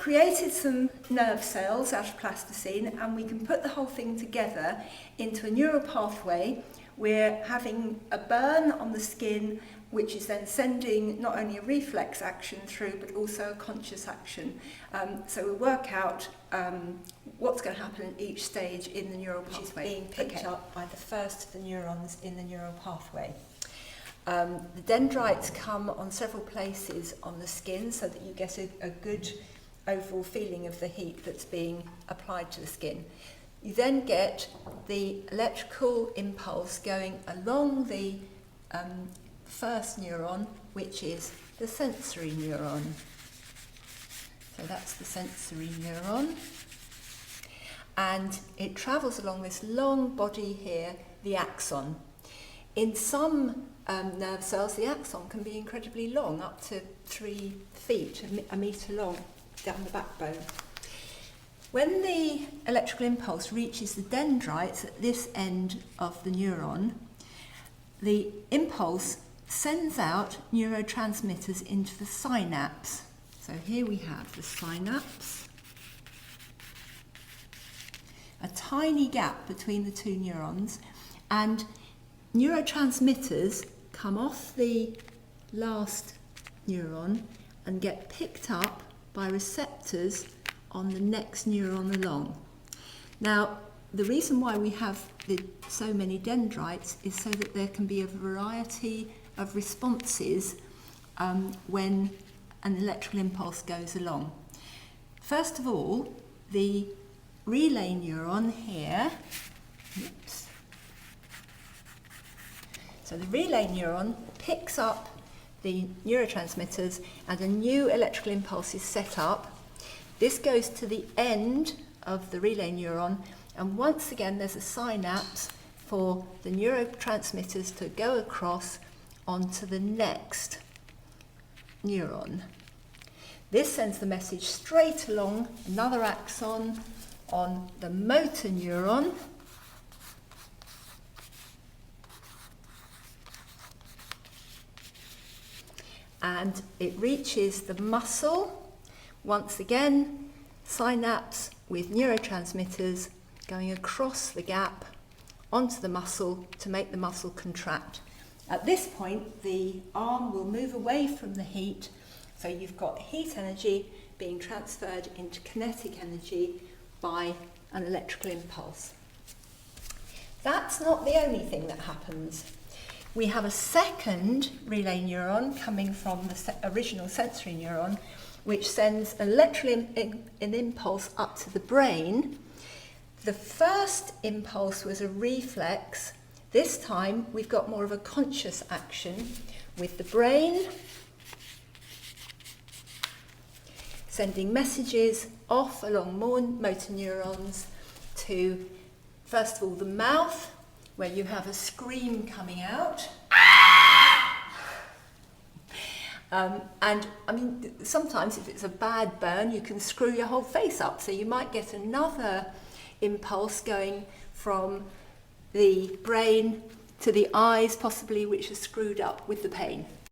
created some nerve cells out of plasticine, and we can put the whole thing together into a neural pathway. We're having a burn on the skin, which is then sending not only a reflex action through, but also a conscious action. So we work out what's going to happen at each stage in the neural pathway. Which is being picked up by the first of the neurons in the neural pathway. The dendrites come on several places on the skin so that you get a good overall feeling of the heat that's being applied to the skin. You then get the electrical impulse going along the first neuron, which is the sensory neuron. So that's the sensory neuron. And it travels along this long body here, the axon. In some nerve cells, the axon can be incredibly long, up to 3 feet, a metre long, down the backbone. When the electrical impulse reaches the dendrites at this end of the neuron, the impulse sends out neurotransmitters into the synapse. So here we have the synapse, a tiny gap between the two neurons, and neurotransmitters come off the last neuron and get picked up by receptors on the next neuron along. Now, the reason why we have so many dendrites is so that there can be a variety of responses when an electrical impulse goes along. First of all, the relay neuron here, oops. So the relay neuron picks up the neurotransmitters and a new electrical impulse is set up. This goes to the end of the relay neuron, and once again there's a synapse for the neurotransmitters to go across onto the next neuron. This sends the message straight along another axon on the motor neuron, and it reaches the muscle. Once again, synapse with neurotransmitters going across the gap onto the muscle to make the muscle contract. At this point, the arm will move away from the heat, so you've got heat energy being transferred into kinetic energy by an electrical impulse. That's not the only thing that happens. We have a second relay neuron coming from the original sensory neuron, which sends an electrical impulse up to the brain. The first impulse was a reflex. This time we've got more of a conscious action with the brain sending messages off along more motor neurons to, first of all, the mouth, where you have a scream coming out. And I mean, sometimes if it's a bad burn, you can screw your whole face up. So you might get another impulse going from the brain to the eyes, possibly, which are screwed up with the pain.